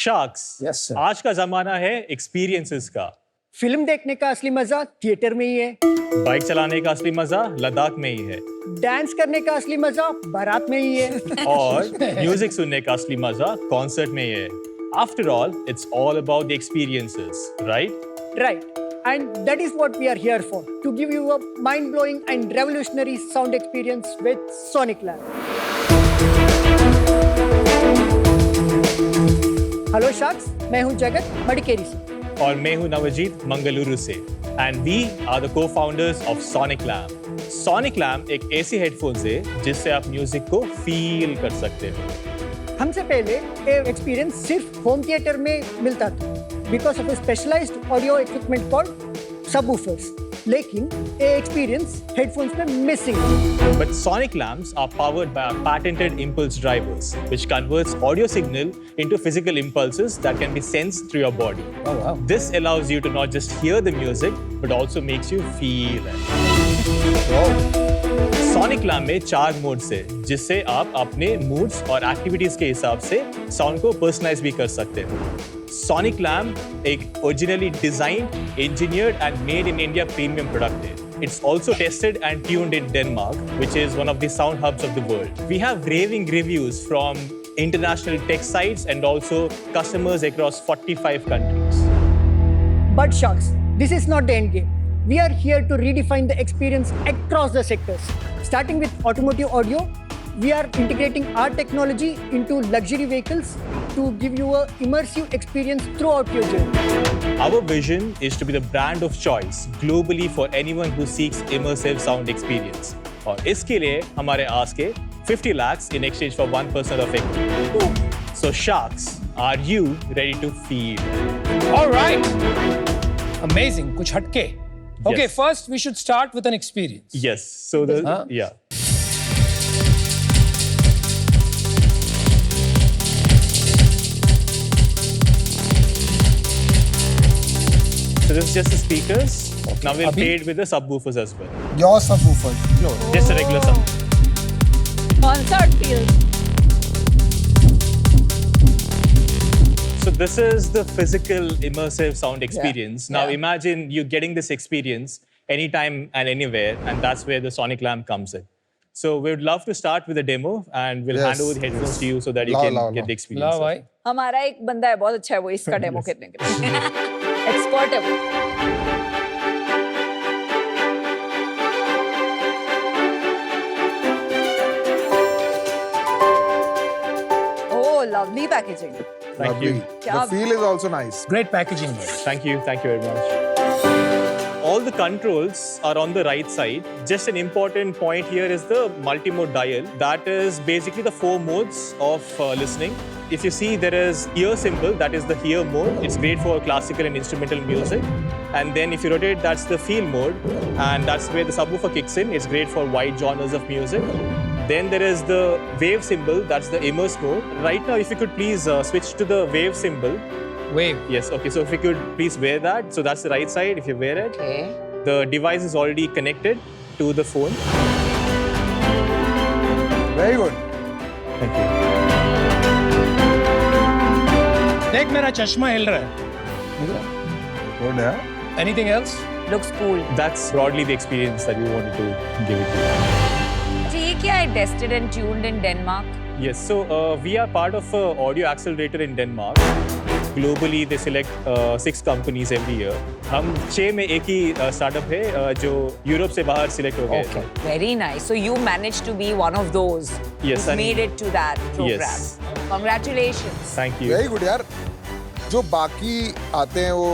Sharks, Yes, sir. आज का जमाना है एक्सपीरियंसेस का। फिल्म देखने का असली मजा थिएटर में ही है। बाइक चलाने का असली मजा लद्दाख में ही है। डांस करने का असली मजा बारात में ही है। और म्यूजिक सुनने का असली मजा कॉन्सर्ट में ही है। After all, it's all about the experiences, right? Right. And that is what we are here for, to give you a mind-blowing and revolutionary sound experience with Sonic Lab. Hello sharks, मैं हूं जगत मडिकेरी से। और मैं हूं नवजीत मंगलुरु से। And we are the co-founders of Sonic Lamb. Sonic Lamb एक ऐसी हेडफोन्स है जिससे आप म्यूजिक को फील कर सकते हो। हमसे पहले ये एक्सपीरियंस सिर्फ होम थिएटर में मिलता था because of a specialised audio equipment called subwoofers, लेकिन ये एक्सपीरियंस हेडफोन्स में मिसिंग है। But Sonic Lamps are powered by our patented impulse drivers, which converts audio signal into physical impulses that can be sensed through your body. Oh, wow. This allows you to not just hear the music, but also makes you feel it. Sonic Lamp में 4 modes है, जिससे आप अपने moods और activities के हिसाब से sound को पर्सनलाइज भी कर सकते हो। Sonic Lamp एक originally designed, engineered and made in India premium product है। It's also tested and tuned in Denmark, which is one of the sound hubs of the world. We have raving reviews from international tech sites and also customers across 45 countries. But Sharks, this is not the end game. We are here to redefine the experience across the sectors. Starting with automotive audio, we are integrating our technology into luxury vehicles to give you an immersive experience throughout your journey. Our vision is to be the brand of choice globally for anyone who seeks immersive sound experience. और इसके लिए हमारे ask है 50 lakhs in exchange for 1% of equity. So Sharks, are you ready to feel? All right. Amazing. कुछ हटके. Okay, Yes. first we should start with an experience. Yes. So Huh? yeah. So this is just the speakers. Now we'll Abhi? play it with the subwoofers as well. Your subwoofer. No, just a regular sub. Concert feel. So this is the physical immersive sound experience. Now Yeah. imagine you getting this experience anytime and anywhere, and that's where the Sonic Lamp comes in. So we would love to start with a demo, and we'll Yes, hand over the headphones to you so that you Lao, can lao, get lao. the experience. ला भाई. हमारा एक बंदा है बहुत अच्छा है, वो इसका डेमो करने के लिए एक्सपर्ट है वो। ओह lovely packaging. Thank you. Lovely. The feel is also nice. Great packaging. Thank you very much. All the controls are on the right side. Just an important point here is the multi-mode dial. That is basically the 4 modes of listening. If you see, there is ear symbol, that is the hear mode. It's great for classical and instrumental music. And then if you rotate, that's the feel mode. And that's where the subwoofer kicks in. It's great for wide genres of music. Then there is the wave symbol, that's the immerse mode. Right now, if you could please switch to the wave symbol. Wave. Yes, okay, so if you could please wear that. So that's the right side, if you wear it. Okay. The device is already connected to the phone. Very good. Thank you. देख मेरा चश्मा हिल रहा है. Good, yeah. Anything else? Looks cool. That's broadly the experience that we wanted to give it to you. ठीक है, I tested and tuned in Denmark. Yes, so we are part of an audio accelerator in Denmark. Globally, they select 6 companies every year. हम 6 में एक ही startup है जो Europe से बाहर select हो गए. Okay. Very nice. So you managed to be one of those Yes, who and- made it to that program. Yes. Congratulations. Thank you. Very good, यार. जो बाकी आते हैं वो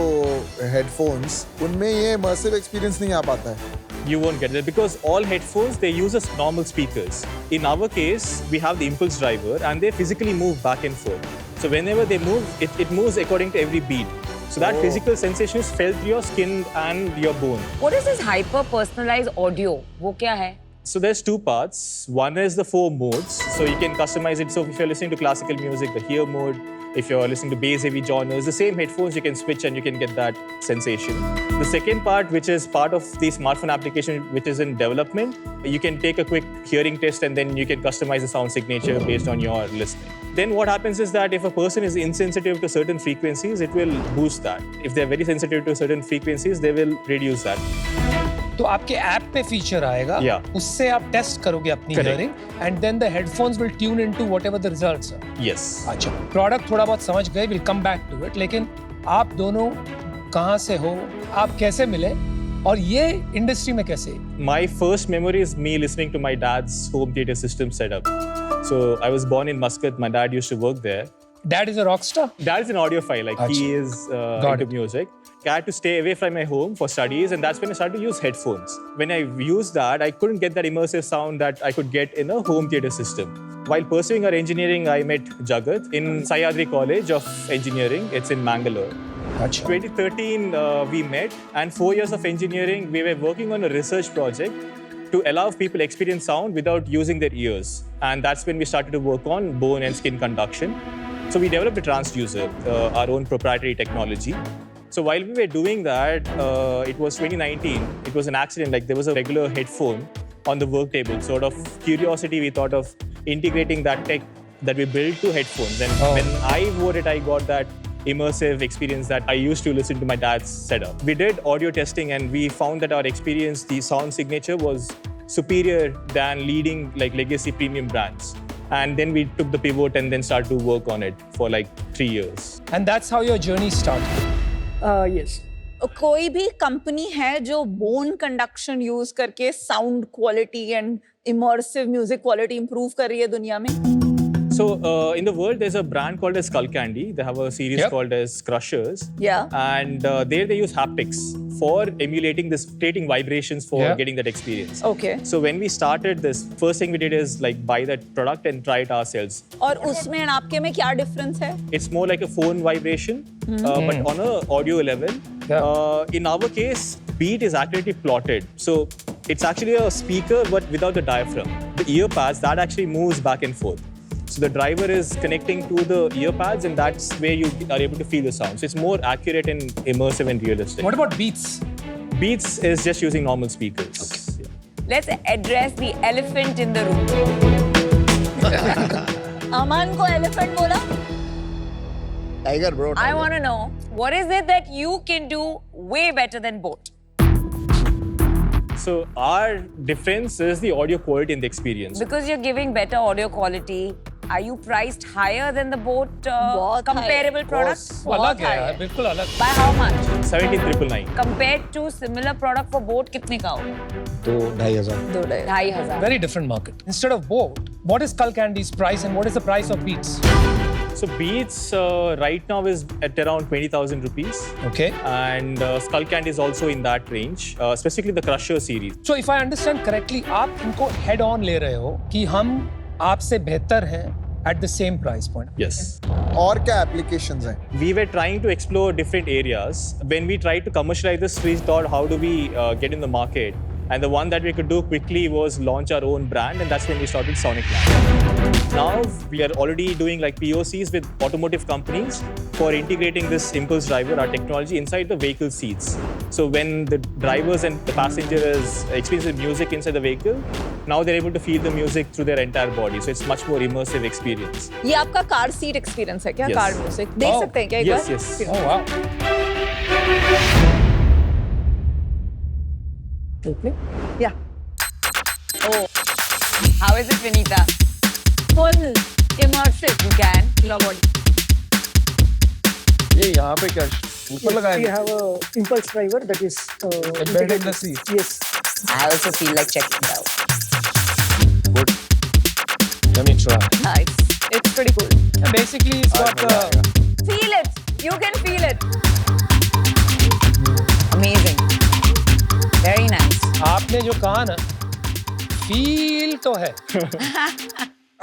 हेडफोन्स, उनमें ये immersive experience नहीं आ पाता है. You won't get that because all headphones, they use as normal speakers. In our case, we have the impulse driver and they physically move back and forth. So whenever they move, it moves according to every beat. So that physical sensation is felt through your skin and your bone. What is this hyper personalized audio? वो क्या है? So there's 2 parts. One is the 4 modes. So you can customize it. So if you're listening to classical music, the hear mode. If you're listening to bass heavy genres, the same headphones you can switch and you can get that sensation. The second part, which is part of the smartphone application, which is in development, you can take a quick hearing test and then you can customize the sound signature based on your listening. Then what happens is that if a person is insensitive to certain frequencies, it will boost that. If they're very sensitive to certain frequencies, they will reduce that. तो आपके app pay feature आएगा, Yeah. उससे आप test करोगे अपनी Correct. Hearing and then the headphones will tune into whatever the results are. Yes. अच्छा, product थोड़ा बहुत समझ गए, will come back to it. लेकिन आप दोनों कहाँ से हो, आप कैसे मिले और ये इंडस्ट्री में कैसे? My first memory is me listening to my dad's home theater system setup. So I was born in Muscat. My dad used to work there. Dad is a rock star? Dad is an audiophile. Like he Achha. is Got into it. music. I had to stay away from my home for studies, and that's when I started to use headphones. When I used that, I couldn't get that immersive sound that I could get in a home theater system. While pursuing our engineering, I met Jagat in Sahyadri College of Engineering. It's in Mangalore. अच्छा. 2013, we met, and 4 years of engineering, we were working on a research project to allow people experience sound without using their ears. And that's when we started to work on bone and skin conduction. So we developed a transducer, our own proprietary technology. So while we were doing that, it was 2019. It was an accident. Like there was a regular headphone on the work table. Sort of curiosity, we thought of integrating that tech that we built to headphones. And when I wore it, I got that immersive experience that I used to listen to my dad's setup. We did audio testing and we found that our experience, the sound signature was superior than leading like legacy premium brands. And then we took the pivot and then started to work on it for like 3 years. And that's how your journey started. Yes. कोई भी company है जो bone conduction use करके sound quality and immersive music quality improve कर रही है दुनिया में? So in the world, there's a brand called as Skull Candy. They have a series Yep. called as Crushers. Yeah. And there they use haptics for emulating this, creating vibrations for Yeah. getting that experience. Okay. So when we started this, first thing we did is like buy that product and try it ourselves. और उसमें and आपके में क्या difference है? It's more like a phone vibration, but on a audio level. Yeah. In our case, beat is accurately plotted. So it's actually a speaker, but without the diaphragm. The ear pads, that actually moves back and forth. So the driver is connecting to the ear pads, and that's where you are able to feel the sound. So it's more accurate and immersive and realistic. What about Beats? Beats is just using normal speakers. Okay. Yeah. Let's address the elephant in the room. अमन को elephant बोला? Tiger bro I want to know what is it that you can do way better than Boat? So our difference is the audio quality and the experience. Because you're giving better audio quality. Are you priced higher than the Boat बहुत comparable product? वो अलग है यार, बिल्कुल अलग. By how much? 17,999. Compared to similar product for Boat कितने का होगा? 2,500. 2,500. Very different market. Instead of Boat, what is Skull Candy's price and what is the price of Beats? So Beats right now is at around 20,000 rupees. Okay. And Skull Candy is also in that range, specifically the Crusher series. So if I understand correctly, आप इनको head on ले रहे हो कि हम आपसे बेहतर हैं at the same price point. Yes. और क्या applications हैं? We were trying to explore different areas. When we tried to commercialize this, we thought, how do we get in the market? And the one that we could do quickly was launch our own brand, and that's when we started Sonic Lab. Now we are already doing like POCs with automotive companies for integrating this impulse driver, our technology, inside the vehicle seats. So when the drivers and the passenger is experiencing music inside the vehicle, now they're able to feel the music through their entire body. So it's much more immersive experience. ये आपका car seat experience है क्या? Yes. Car music देख Oh. सकते हैं क्या एक Yes, bar? yes. Oh wow. Yeah. Oh, how is it, Vinita? Full immersive. You can. Your body. ये यहाँ पे क्या ऊपर लगाया We है? have a impulse driver that is Embedded in the seat. Yes. I also feel like checking it out. Good. Let me try. Nice. It's pretty cool. Basically, it's got मजा आएगा. Feel it. You can feel it. Amazing. Very nice. आपने जो कहा ना, feel तो है.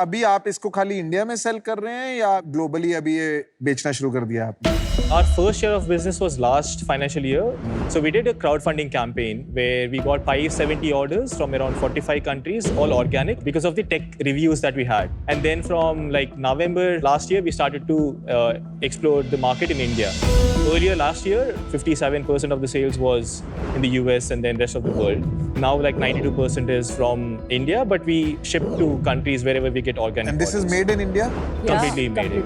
अभी आप इसको खाली इंडिया में सेल कर रहे हैं या ग्लोबली अभी ये बेचना शुरू कर दिया आपने? Our first year of business was last financial year. So we did a crowdfunding campaign where we got 570 orders from around 45 countries, all organic, because of the tech reviews that we had. And then from like November last year, we started to explore the market in India. Earlier last year, 57% of the sales was in the US and then rest of the world. Now like 92% is from India, but we ship to countries wherever we get organic And this is orders. made in India? Completely made it.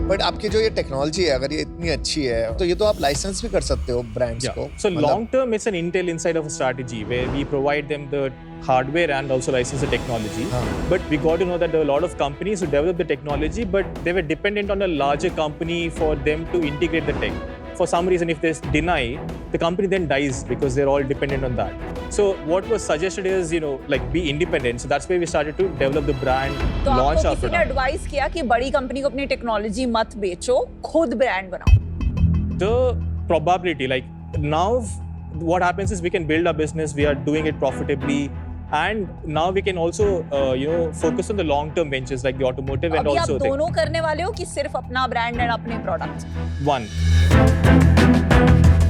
But आपकी जो ये technology है अगर ये इतनी अच्छी है तो ये तो आप लाइसेंस भी कर सकते हो ब्रांड्स Yeah. को So long term, it's an Intel inside of a strategy where we provide them the hardware and also license the technology. But we got to know that there were a lot of companies who developed the technology, but they were dependent on a larger company for them to integrate the tech. For some reason, if they deny, the company then dies because they're all dependent on that. So what was suggested is, like be independent. So that's where we started to develop the brand, तो launch आपको our किसी ने product. Advice किया कि बड़ी company को अपनी technology मत बेचो, खुद ब्रांड बनाओ. The probability, like now what happens is we can build our business, we are doing it profitably, and now we can also focus on the long term ventures like the automotive and अभी आप also दोनों करने वाले हो कि सिर्फ अपना brand and अपने products? one.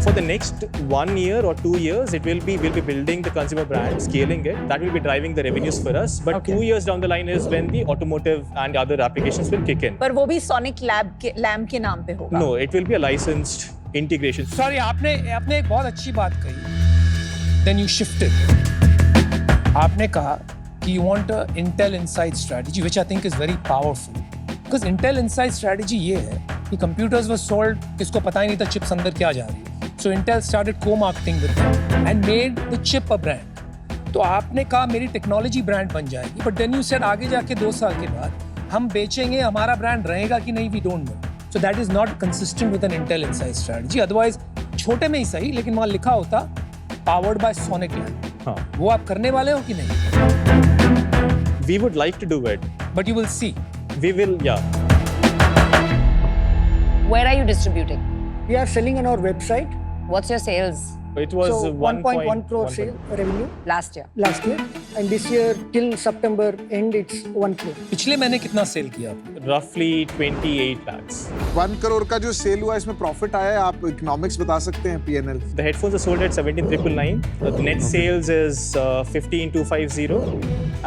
For the next 1 year or 2 years, we'll be building the consumer brand, scaling it. That will be driving the revenues for us. But 2 years down the line is when the automotive and other applications will kick in. पर वो भी sonic lab के नाम पे होगा. No, it will be a licensed integration. Sorry, आपने एक बहुत अच्छी बात कही. Then you shifted. आपने कहा कि you want a Intel Inside strategy, which I think is very powerful. Because Intel Inside strategy ये है कि computers were sold, किसको पता ही नहीं था chips अंदर क्या जा रही है. So Intel started co-marketing with them and made the chip a brand. तो आपने कहा मेरी टेक्नोलॉजी ब्रांड बन जाएगी, but then you said आगे जाके 2 साल के बाद हम बेचेंगे, हमारा ब्रांड रहेगा कि नहीं, we don't know. So that is not consistent with an Intel Inside strategy. Otherwise छोटे में ही सही, लेकिन वहाँ लिखा होता powered by Sonic Lab. हाँ. वो आप करने वाले हो कि नहीं? We would like to do it. But you will see. We will, yeah. Where are you distributing? We are selling on our website. What's your sales It was So 1.1 crore 1.1. sale revenue last year? last year, and this year till September end it's 1 crore. पिछले महीने कितना cell किया आपने? Roughly 28 lakhs. 1 crore का जो cell हुआ इसमें profit आया है, आप इकोनॉमिक्स बता सकते हैं P&L? The headphones are sold at 17,999. The net sales is 15,250,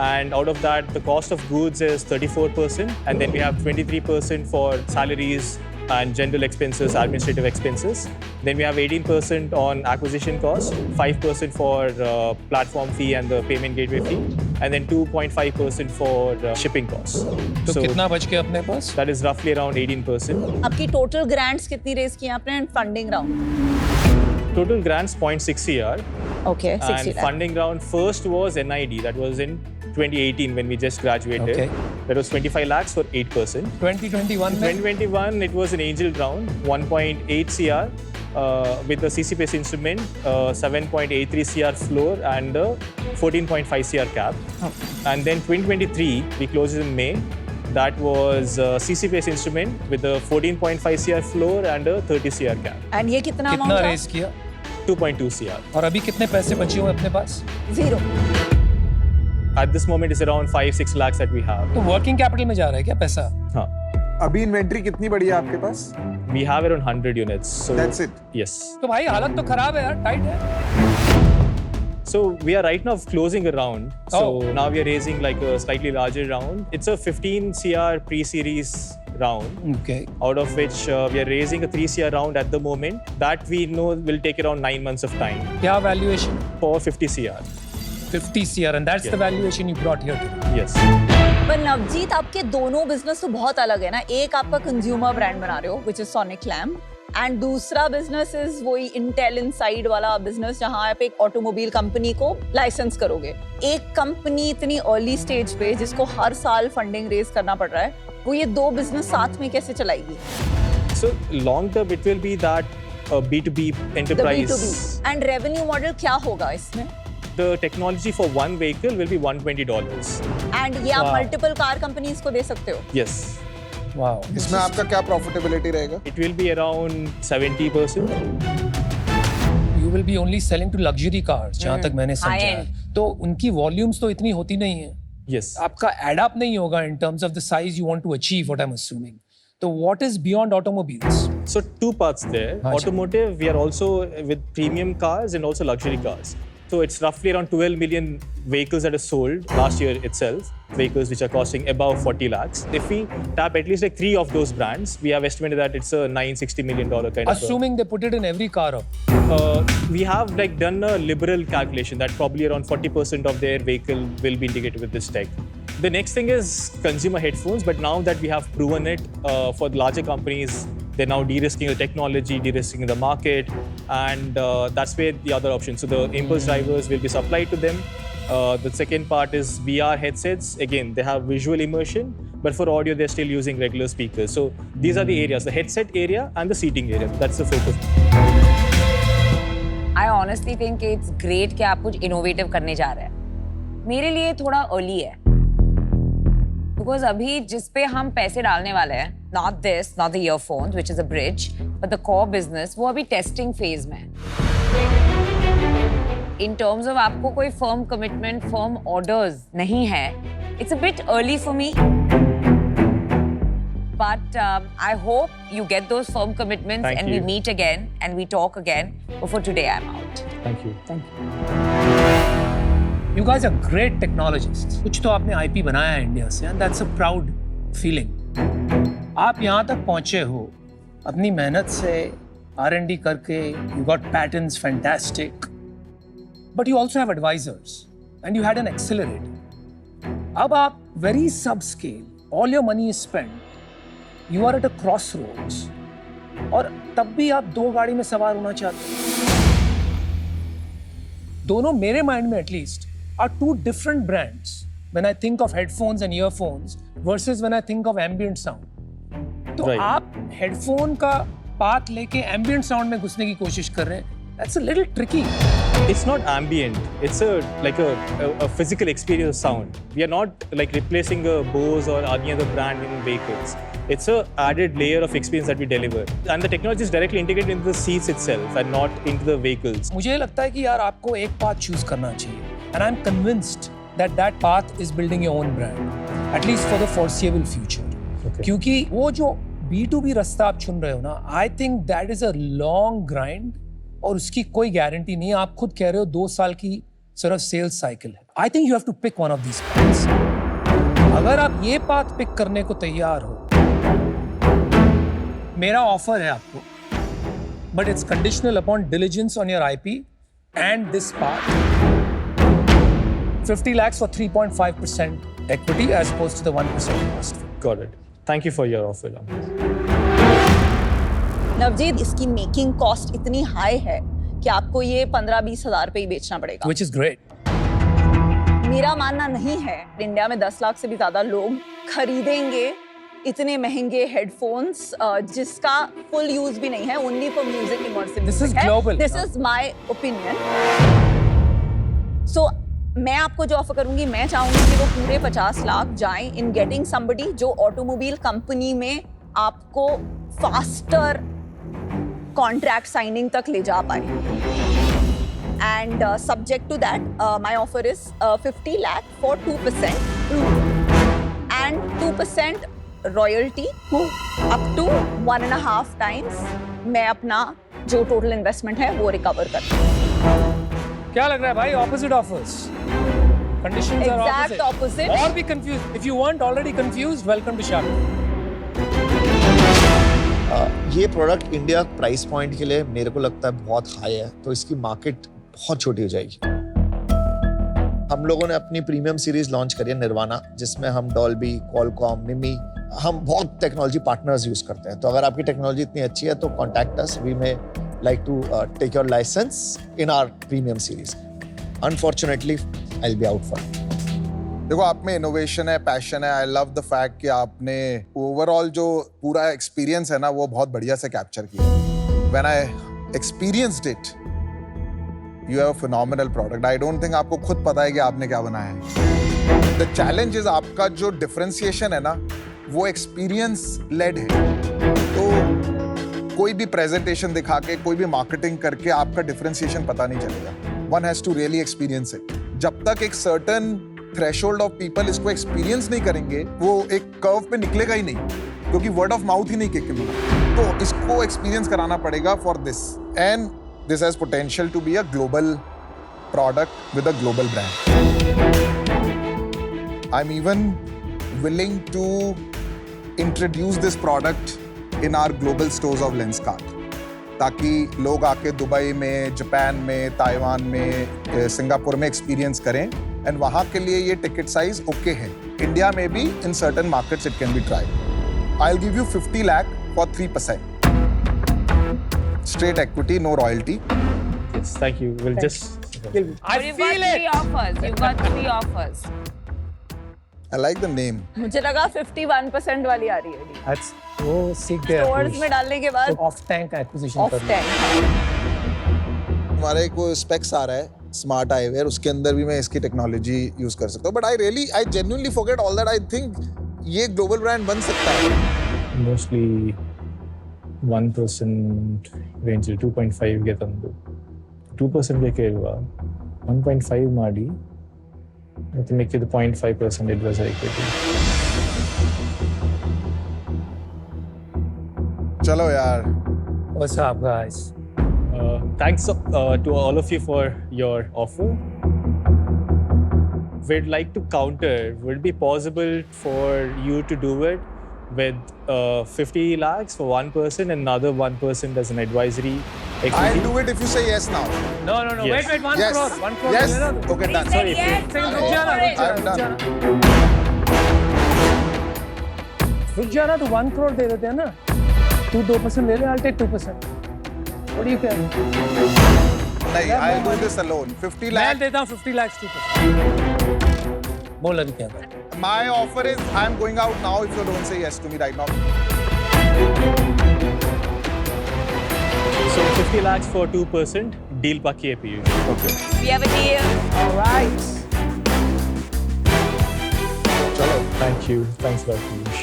and out of that, the cost of goods is 34%, and then we have 23% for salaries and general expenses, administrative expenses. Then we have 18% on acquisition cost, 5% for platform fee and the payment gateway fee, and then 2.5% for shipping costs. तो कितना बच गया अपने पास? That is roughly around 18%. आपकी total grants कितनी raise की आपने and funding round? Total grants 0.6 CR. Okay, 60 And lakh. funding round first was NID. That was in 2018 when we just graduated. Okay. That was 25 lakhs for 8%. 2021 में 2021, it was an angel round, 1.8 CR with the CC-based instrument, 7.83 CR floor and a 14.5 CR cap. And then 2023, we closed it in May. That was a CC-based instrument with a 14.5 CR floor and a 30 CR cap. And ये कितना कितना amount race किया? 2.2 CR. और अभी कितने पैसे बचे हुए अपने पास? Zero. At this moment, it's around 5-6 lakhs that we have. तो वर्किंग कैपिटल में जा रहा है क्या पैसा? Huh. अभी इन्वेंट्री कितनी बड़ी है आपके पास? We have around 100 units. So That's it? Yes. तो भाई हालत तो खराब है यार, टाइट है. So we are right now closing a round. So Oh. now we are raising like a slightly larger round. It's a 15 CR pre-series round, Okay. out of which we are raising a 3 CR round at the moment. That we know will take around 9 months of time क्या valuation? for 50 CR. 50 CR, and that's the Yeah. valuation you brought here today. Yes. पर नवजीत, आपके दोनों business तो बहुत अलग है ना. एक आपका कंज्यूमर ब्रांड बना रहे हो, which is sonic lamp, and दूसरा बिजनेस इज वही इंटेल इनसाइड वाला बिजनेस जहां आप एक ऑटोमोबाइल कंपनी को लाइसेंस करोगे. एक कंपनी इतनी अर्ली स्टेज पे जिसको हर साल फंडिंग रेज करना पड़ रहा है, वो ये दो बिजनेस साथ में कैसे चलाएगी? So long term it will be that B2B The enterprise. B2B and revenue model क्या होगा इसमें? The technology for one vehicle will be $120. And ये आप Wow. मल्टीपल कार कंपनीज को दे सकते हो. Yes. Wow. इसमें आपका क्या प्रॉफिटेबिलिटी रहेगा? It will be around 70%. You will be only selling to luxury cars, जहाँ तक मैंने समझा High है. end. तो उनकी वॉल्यूम्स तो इतनी होती नहीं है. Yes. आपका एड अप नहीं होगा in terms of the size you want to achieve, what I'm assuming. So what is beyond automobiles? So two parts there. Haan ji. Automotive, we are also with premium cars and also luxury cars. So it's roughly around 12 million vehicles that are sold last year itself, vehicles which are costing above 40 lakhs. If we tap at least like 3 of those brands, we have estimated that it's a $960 million kind of. Assuming they put it in every car up. We have like done a liberal calculation that probably around 40% of their vehicle will be integrated with this tech. The next thing is consumer headphones, but now that we have proven it for the larger companies, they're now de-risking the technology, de-risking the market, and that's where the other option. So the impulse drivers will be supplied to them. The second part is VR headsets. Again, they have visual immersion, but for audio, they're still using regular speakers. So these are the areas, the headset area and the seating area. That's the focus. I honestly think it's great कि आप कुछ innovative करने जा रहे हैं. मेरे लिए थोड़ा early है. Because अभी जिस पे हम पैसे डालने वाले हैं, not this, not the earphones, which is a bridge, but the core business, वो अभी testing phase में है. In terms of आपको कोई firm commitment, firm orders नहीं है, it's a bit early for me. But I hope you get those firm commitments Thank and you. we meet again and we talk again. But for today, I'm out. Thank you. Thank you. You guys are great technologists. कुछ तो आपने IP बनाया है India से, and that's a proud feeling. आप यहाँ तक पहुँचे हो अपनी मेहनत से, R&D करके, you got patents, fantastic. But you also have advisors, and you had an accelerator. अब आप very subscale, all your money is spent. You are at a crossroads. और तब भी आप 2 गाड़ी में सवार होना चाहते हो. दोनों मेरे माइंड में at least are 2 different brands when I think of headphones and earphones versus when I think of ambient sound. तो Right. आप हेडफोन का पाथ लेके ambient sound में घुसने की कोशिश कर रहे हैं. That's a little tricky. It's not ambient. It's a physical experience of sound. We are not like replacing a Bose or any other brand in vehicles. It's a added layer of experience that we deliver. And the technology is directly integrated into the seats itself and not into the vehicles. मुझे लगता है कि यार आपको एक path choose करना चाहिए. And I'm convinced that that path is building your own brand, at least for the foreseeable future. Okay. क्योंकि वो जो B2B रास्ता आप चुन रहे हो ना, I think that is a long grind और उसकी कोई गारंटी नहीं है. आप खुद कह रहे हो 2 साल की सिर्फ सेल्स साइकिल है. I think you have to pick one of these paths. अगर आप ये पाथ पिक करने को तैयार हो, मेरा ऑफर है आपको, but it's conditional upon diligence on your IP and this path. 50 lakhs for 3.5% equity as opposed to the 1% cost. Got it. Thank you for your offer. Navjeet, इसकी मेकिंग कॉस्ट इतनी high है कि आपको ये 15-20 हज़ार पे ही बेचना पड़ेगा. Which is great. मेरा मानना नहीं है इंडिया में 10 लाख से भी ज्यादा लोग खरीदेंगे इतने महंगे हेडफोन्स जिसका फुल यूज भी नहीं है, only for music immersive. This is global. This is my opinion. So मैं आपको जो ऑफर करूंगी, मैं चाहूंगी कि वो पूरे 50 लाख जाएं इन गेटिंग समबडी जो ऑटोमोबाइल कंपनी में आपको फास्टर कॉन्ट्रैक्ट साइनिंग तक ले जा पाए. And subject to that, my offer is 50 lakh for 2% and 2% royalty up to 1.5 times. मैं अपना जो total investment है वो recover करती हूँ. क्या लग रहा है भाई? Opposite offers. Conditions are Exact opposite. Or be confused. If you weren't already confused, welcome to Shark. ये प्रोडक्ट इंडिया प्राइस पॉइंट के लिए मेरे को लगता है बहुत हाई है, तो इसकी मार्केट बहुत छोटी हो जाएगी. हम लोगों ने अपनी प्रीमियम सीरीज लॉन्च करी है निर्वाणा, जिसमें हम डॉल्बी, क्वालकॉम, मिमी, हम बहुत टेक्नोलॉजी पार्टनर्स यूज करते हैं. तो अगर आपकी टेक्नोलॉजी इतनी अच्छी है तो contact us. We may like to take your licence in our premium series. Unfortunately I will be out for. देखो, आप में इनोवेशन है, पैशन है. आई लव द फैक्ट कि आपने ओवरऑल जो पूरा एक्सपीरियंस है ना वो बहुत बढ़िया से कैप्चर किया. When I experienced it, you have a phenomenal product. I don't think आपको खुद पता है कि आपने क्या बनाया है. द चैलेंज इज आपका जो डिफरेंशिएशन है ना वो एक्सपीरियंस लेड है. तो कोई भी प्रेजेंटेशन दिखा के, कोई भी मार्केटिंग करके आपका डिफरेंशिएशन पता नहीं चलेगा. One has to really experience it. जब तक एक सर्टन थ्रेशोल्ड ऑफ पीपल इसको एक्सपीरियंस नहीं करेंगे, वो एक कर्व पे निकलेगा ही नहीं, क्योंकि वर्ड ऑफ माउथ ही नहीं किक मिला। तो इसको एक्सपीरियंस कराना पड़ेगा for this, and this has potential to be a global product with a global brand. I'm even willing to introduce this product in our global stores of Lenskart, ताकि लोग आके Dubai में, Japan में, Taiwan में, Singapore में experience करें, and वहाँ के लिए ये टिकट साइज ओके है। इंडिया में भी in certain markets it can be tried. I'll give you 50 lakh for 3%. Straight equity, no royalty. Yes, thank you. We'll just. But you've got three offers. You've got three offers. I like the name. मुझे लगा 51% वाली आ रही है That's वो सीख गया stores में डालने के बाद ऑफ टैंक एक्विजिशन ऑफ कर टैंक। हमारे को स्पेक्स आ रहा है स्मार्ट आईवेयर, उसके अंदर भी मैं इसकी टेक्नोलॉजी यूज कर सकता हूँ, but I genuinely forget all that. I think ये ग्लोबल ब्रांड बन सकता है। Mostly 1% range, 2.5 ಗೆ ತಂದು 2% ಗೆ ಕೇಳುವ 1.5 ಮಾಡಿ ಮತ್ತೆ ಮಿಕ್ಕಿದ 0.5% advisor equity. चलो यार। What's up, guys? Thanks to all of you for your offer. We'd like to counter. Would it be possible for you to do it with 50 lakhs for one person and another 1% as an advisory equity? I'll do it if you say yes now. No. Yes. Wait. 1 Yes. crore. 1 crore. Yes. ले लो। Okay, He done. said Sorry, yes. Second, Go रुक जाना, for it. I'm done. रुक जाना तो 1 crore दे देते हैं ना। तू 2% ले ले, I'll take 2%. What do you care? नहीं, I'll do this alone. 50 मैं lakh. देता हूँ 50 lakhs 2%. बोल अभी क्या बात। My offer is I'm going out now if you don't say yes to me right now. So 50 lakhs for 2%, deal paki hai Piyush. Okay. We have a deal. All right. चलो, Thank you. Thanks a lot, Piyush.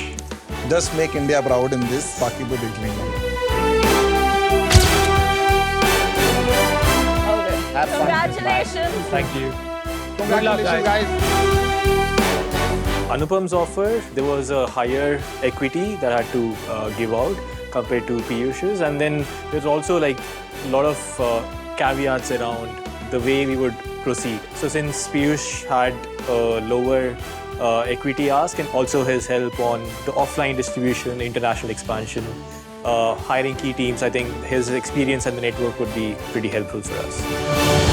just make India proud in this. बाकी तो देख लेंगे. Okay. Have fun. Congratulations. Thank you. Congratulations, guys. Anupam's offer, there was a higher equity that I had to give out compared to Piyush's, and then there's also like a lot of caveats around the way we would proceed. So since Piyush had a lower equity ask and also his help on the offline distribution, international expansion, hiring key teams, I think his experience and the network would be pretty helpful for us.